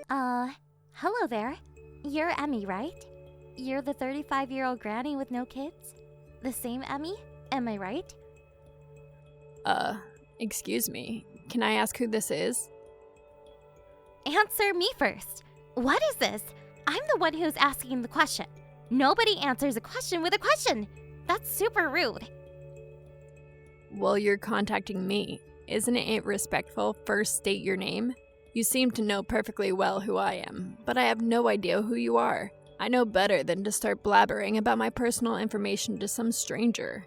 Hello there. You're Emmy, right? You're the 35-year-old granny with no kids? The same Emmy? Am I right? Excuse me. Can I ask who this is? Answer me first. What is this? I'm the one who's asking the question. Nobody answers a question with a question. That's super rude. Well, you're contacting me. Isn't it respectful? First state your name. You seem to know perfectly well who I am, but I have no idea who you are. I know better than to start blabbering about my personal information to some stranger.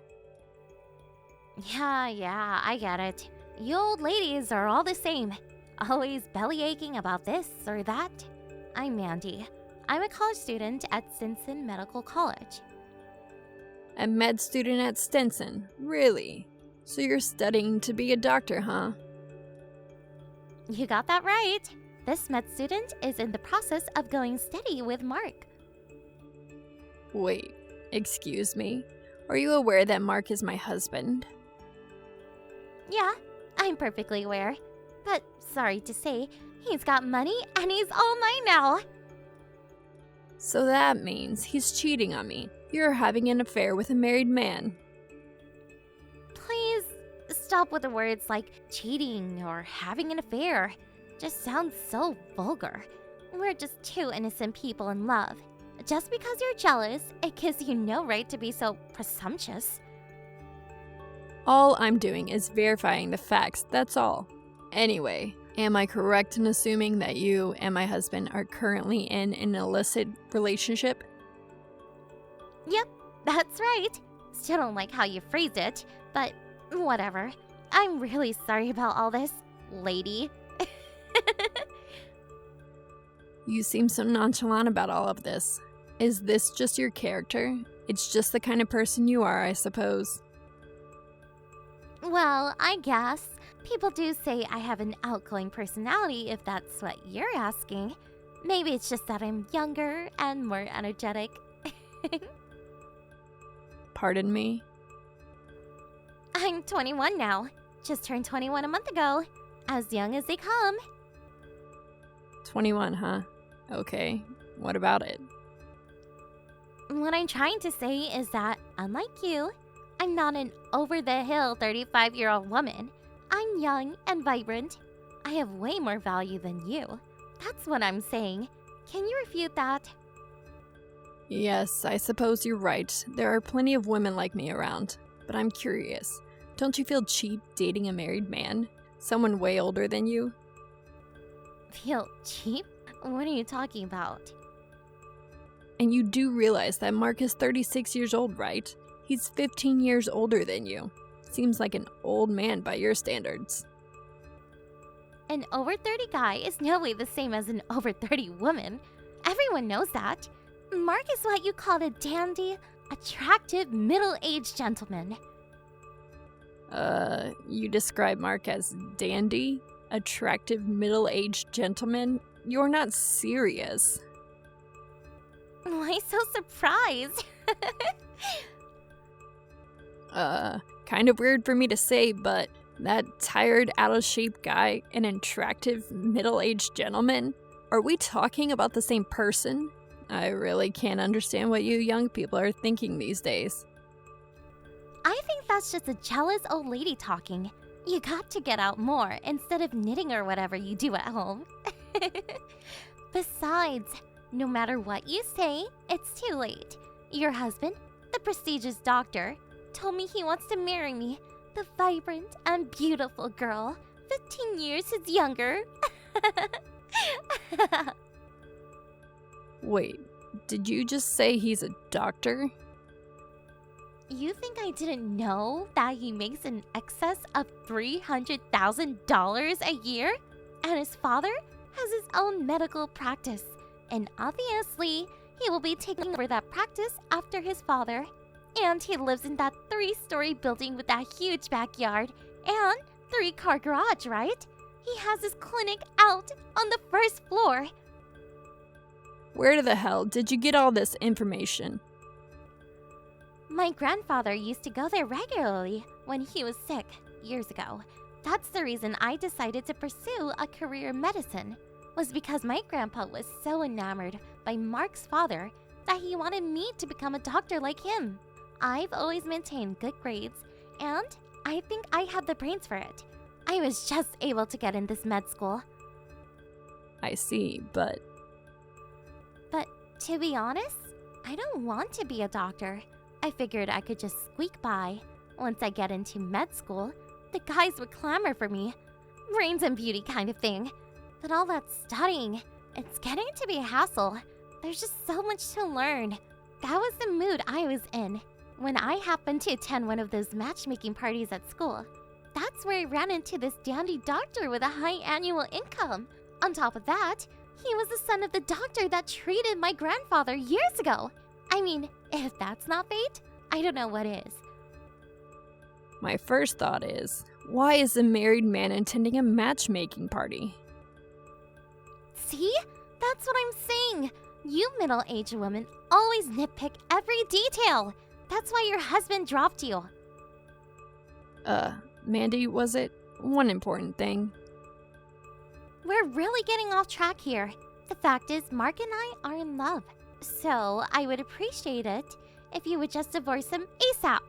Yeah, I get it. You old ladies are all the same. Always belly aching about this or that. I'm Mandy. I'm a college student at Stinson Medical College. A med student at Stinson? Really? So you're studying to be a doctor, huh? You got that right. This med student is in the process of going steady with Mark. Wait, excuse me? Are you aware that Mark is my husband? Yeah, I'm perfectly aware. But sorry to say, he's got money and he's all mine now. So that means he's cheating on me. You're having an affair with a married man. Please stop with the words like cheating or having an affair. Just sounds so vulgar. We're just two innocent people in love. Just because you're jealous, it gives you no right to be so presumptuous. All I'm doing is verifying the facts, that's all. Anyway, am I correct in assuming that you and my husband are currently in an illicit relationship? Yep, that's right. Still don't like how you phrased it, but whatever. I'm really sorry about all this, lady. You seem so nonchalant about all of this. Is this just your character? It's just the kind of person you are, I suppose. Well, I guess. People do say I have an outgoing personality, if that's what you're asking. Maybe it's just that I'm younger and more energetic. Pardon me? I'm 21 now. Just turned 21 a month ago. As young as they come. 21, huh? Okay, what about it? What I'm trying to say is that, unlike you, I'm not an over-the-hill 35-year-old woman. I'm young and vibrant. I have way more value than you. That's what I'm saying. Can you refute that? Yes, I suppose you're right. There are plenty of women like me around. But I'm curious. Don't you feel cheap dating a married man? Someone way older than you? Feel cheap? What are you talking about? And you do realize that Mark is 36 years old, right? He's 15 years older than you. Seems like an old man by your standards. An over 30 guy is no way the same as an over 30 woman. Everyone knows that. Mark is what you call a dandy, attractive, middle-aged gentleman. You describe Mark as dandy? Attractive, middle-aged gentleman? You're not serious. Why so surprised? Kind of weird for me to say, but that tired, out-of-shape guy, an attractive, middle-aged gentleman? Are we talking about the same person? I really can't understand what you young people are thinking these days. I think that's just a jealous old lady talking. You got to get out more instead of knitting or whatever you do at home. Besides, no matter what you say, it's too late. Your husband, the prestigious doctor, told me he wants to marry me, the vibrant and beautiful girl, 15 years his younger. Wait, did you just say he's a doctor? You think I didn't know that he makes in excess of $300,000 a year? And his father has his own medical practice. And obviously, he will be taking over that practice after his father. And he lives in that 3-story building with that huge backyard and 3-car garage, right? He has his clinic out on the 1st floor. Where the hell did you get all this information? My grandfather used to go there regularly when he was sick years ago. That's the reason I decided to pursue a career in medicine. was because my grandpa was so enamored by Mark's father that he wanted me to become a doctor like him. I've always maintained good grades, and I think I had the brains for it. I was just able to get in this med school. I see, but To be honest, I don't want to be a doctor. I figured I could just squeak by. Once I get into med school, the guys would clamor for me. Brains and beauty kind of thing. But all that studying, it's getting to be a hassle. There's just so much to learn. That was the mood I was in when I happened to attend one of those matchmaking parties at school. That's where I ran into this dandy doctor with a high annual income. On top of that, he was the son of the doctor that treated my grandfather years ago. I mean, if that's not fate, I don't know what is. my first thought is, why is a married man attending a matchmaking party? See? That's what I'm saying. You middle-aged women always nitpick every detail. That's why your husband dropped you. Mandy, was it? One important thing. We're really getting off track here. The fact is, Mark and I are in love. So, I would appreciate it if you would just divorce him ASAP.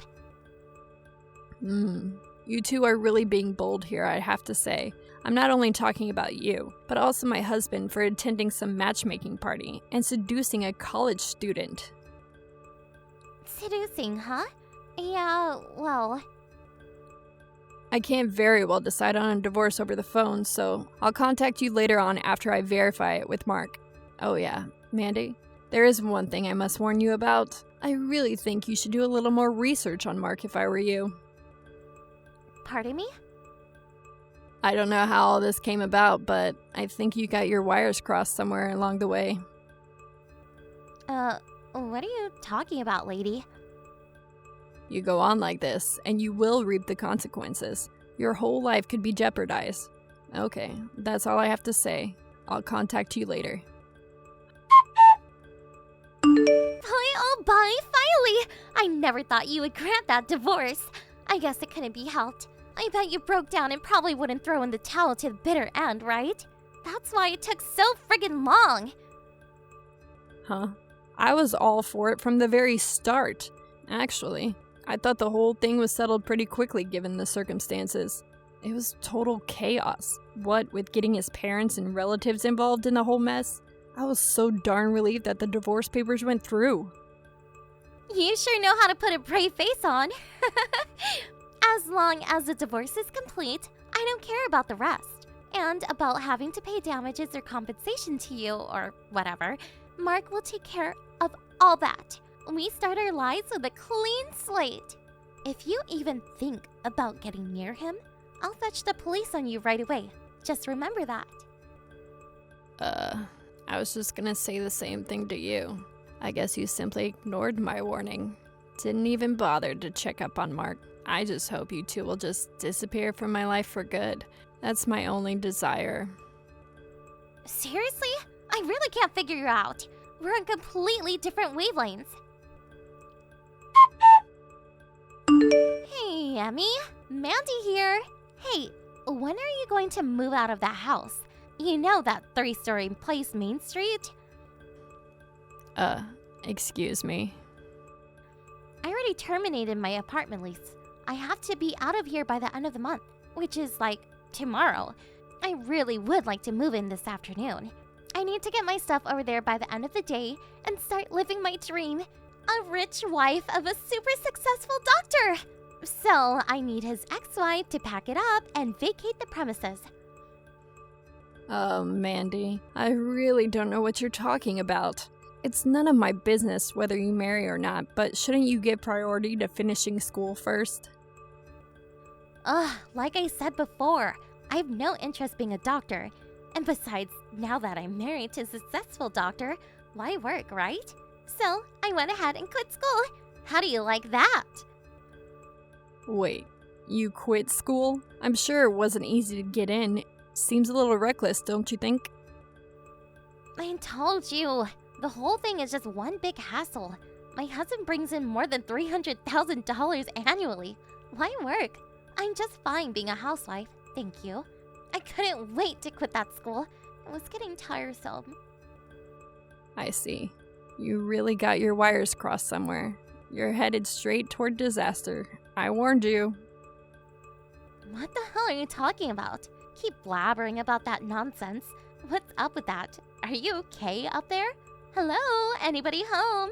You two are really being bold here, I have to say. I'm not only talking about you, but also my husband for attending some matchmaking party and seducing a college student. Seducing, huh? Yeah, well... I can't very well decide on a divorce over the phone, so I'll contact you later on after I verify it with Mark. Oh yeah, Mandy, there is one thing I must warn you about. I really think you should do a little more research on Mark if I were you. Pardon me? I don't know how all this came about, but I think you got your wires crossed somewhere along the way. What are you talking about, lady? You go on like this, and you will reap the consequences. Your whole life could be jeopardized. Okay, that's all I have to say. I'll contact you later. Bye, finally! I never thought you would grant that divorce. I guess it couldn't be helped. I bet you broke down and probably wouldn't throw in the towel to the bitter end, right? That's why it took so friggin' long. Huh? I was all for it from the very start. Actually, I thought the whole thing was settled pretty quickly given the circumstances. It was total chaos. What with getting his parents and relatives involved in the whole mess, I was so darn relieved that the divorce papers went through. You sure know how to put a brave face on. As long as the divorce is complete, I don't care about the rest. And about having to pay damages or compensation to you or whatever, Mark will take care of all that. We start our lives with a clean slate. If you even think about getting near him, I'll fetch the police on you right away. Just remember that. I was just gonna say the same thing to you. I guess you simply ignored my warning. Didn't even bother to check up on Mark. I just hope you two will just disappear from my life for good. That's my only desire. Seriously? I really can't figure you out. We're on completely different wavelengths. Hey, Emmy. Mandy here. Hey, when are you going to move out of that house? You know that 3-story place, Main Street? Excuse me. I already terminated my apartment lease. I have to be out of here by the end of the month, which is like tomorrow. I really would like to move in this afternoon. I need to get my stuff over there by the end of the day and start living my dream. A rich wife of a super successful doctor. So I need his ex-wife to pack it up and vacate the premises. Oh, Mandy, I really don't know what you're talking about. It's none of my business whether you marry or not, but shouldn't you give priority to finishing school first? Like I said before, I have no interest being a doctor. And besides, now that I'm married to a successful doctor, why work, right? So I went ahead and quit school. How do you like that? Wait, you quit school? I'm sure it wasn't easy to get in. Seems a little reckless, don't you think? I told you. The whole thing is just one big hassle. My husband brings in more than $300,000 annually. Why work? I'm just fine being a housewife, thank you. I couldn't wait to quit that school. It was getting tiresome. I see. You really got your wires crossed somewhere. You're headed straight toward disaster. I warned you. What the hell are you talking about? Keep blabbering about that nonsense. What's up with that? Are you okay up there? Hello? Anybody home?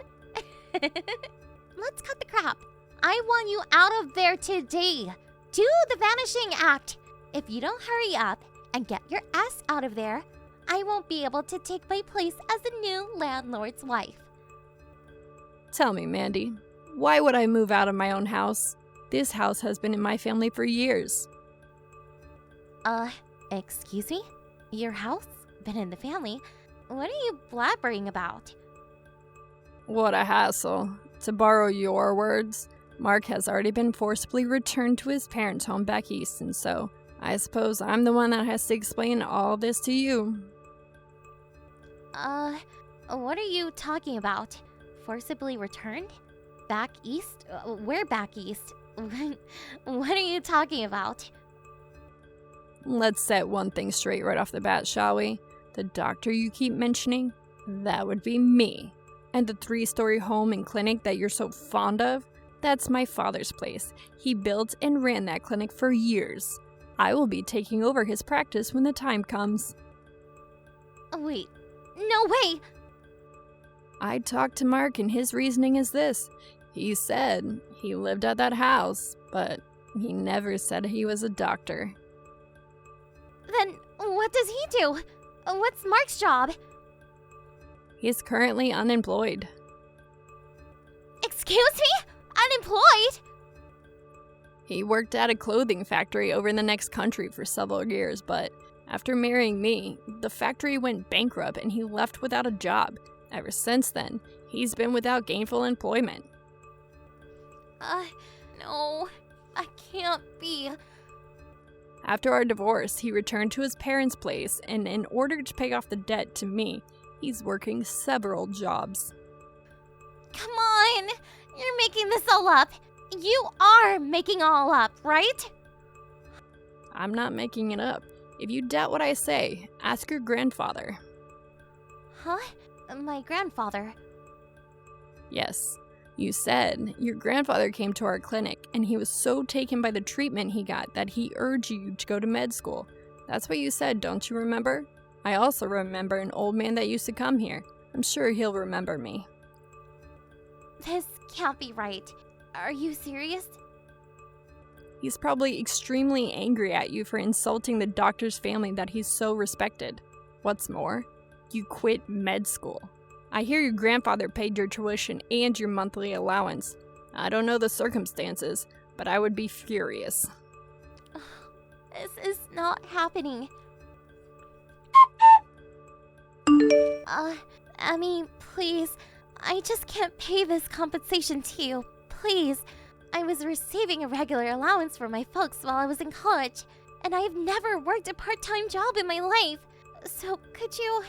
Let's cut the crap. I want you out of there today. Do the vanishing act. If you don't hurry up and get your ass out of there, I won't be able to take my place as the new landlord's wife. Tell me, Mandy, why would I move out of my own house? This house has been in my family for years. Excuse me? Your house? Been in the family? What are you blabbering about? What a hassle. To borrow your words, Mark has already been forcibly returned to his parents' home back east, and so I suppose I'm the one that has to explain all this to you. What are you talking about? Forcibly returned? Back east? Where back east? What are you talking about? Let's set one thing straight right off the bat, shall we? The doctor you keep mentioning, that would be me. And the 3-story home and clinic that you're so fond of, that's my father's place. He built and ran that clinic for years. I will be taking over his practice when the time comes. Wait, no way! I talked to Mark and his reasoning is this. He said he lived at that house, but he never said he was a doctor. Then what does he do? What's Mark's job? He's currently unemployed. Excuse me? Unemployed? He worked at a clothing factory over in the next country for several years, but after marrying me, the factory went bankrupt and he left without a job. Ever since then, he's been without gainful employment. No, I can't be. After our divorce, he returned to his parents' place, and in order to pay off the debt to me, he's working several jobs. Come on! You're making this all up. You are making all up, right? I'm not making it up. If you doubt what I say, ask your grandfather. Huh? My grandfather? Yes. You said your grandfather came to our clinic and he was so taken by the treatment he got that he urged you to go to med school. That's what you said, don't you remember? I also remember an old man that used to come here. I'm sure he'll remember me. This can't be right. Are you serious? He's probably extremely angry at you for insulting the doctor's family that he's so respected. What's more, you quit med school. I hear your grandfather paid your tuition and your monthly allowance. I don't know the circumstances, but I would be furious. This is not happening. Please. I just can't pay this compensation to you. Please. I was receiving a regular allowance from my folks while I was in college, and I've never worked a part-time job in my life. So could you...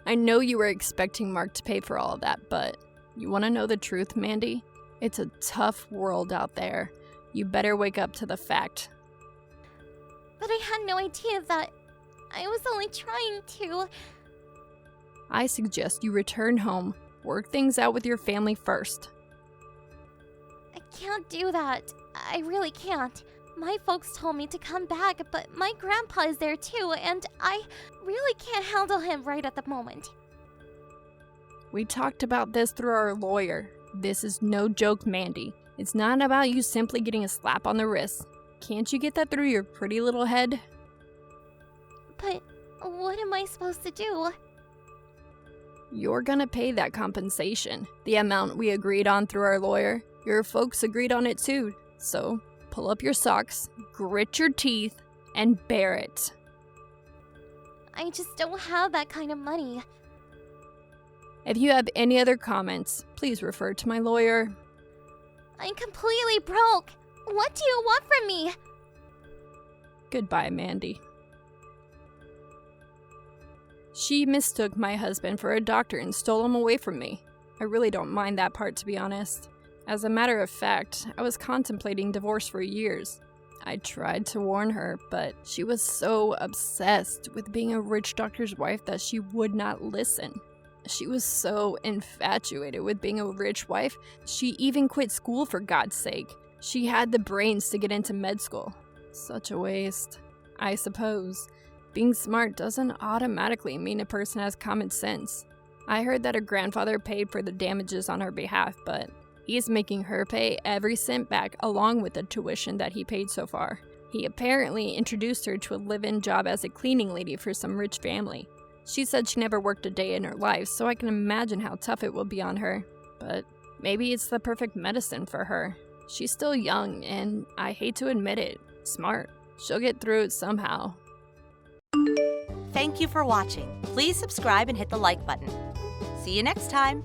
I know you were expecting Mark to pay for all of that, but you want to know the truth, Mandy? It's a tough world out there. You better wake up to the fact. But I had no idea that... I was only trying to... I suggest you return home, work things out with your family first. I can't do that. I really can't. My folks told me to come back, but my grandpa is there too, and I really can't handle him right at the moment. We talked about this through our lawyer. This is no joke, Mandy. It's not about you simply getting a slap on the wrist. Can't you get that through your pretty little head? But what am I supposed to do? You're gonna pay that compensation. The amount we agreed on through our lawyer. Your folks agreed on it too. So, pull up your socks, grit your teeth, and bear it. I just don't have that kind of money. If you have any other comments, please refer to my lawyer. I'm completely broke. What do you want from me? Goodbye, Mandy. She mistook my husband for a doctor and stole him away from me. I really don't mind that part, to be honest. As a matter of fact, I was contemplating divorce for years. I tried to warn her, but she was so obsessed with being a rich doctor's wife that she would not listen. She was so infatuated with being a rich wife, she even quit school for God's sake. She had the brains to get into med school. Such a waste. I suppose being smart doesn't automatically mean a person has common sense. I heard that her grandfather paid for the damages on her behalf, but he's making her pay every cent back along with the tuition that he paid so far. He apparently introduced her to a live-in job as a cleaning lady for some rich family. She said she never worked a day in her life, so I can imagine how tough it will be on her. But maybe it's the perfect medicine for her. She's still young, and I hate to admit it, smart. She'll get through it somehow. Thank you for watching. Please subscribe and hit the like button. See you next time.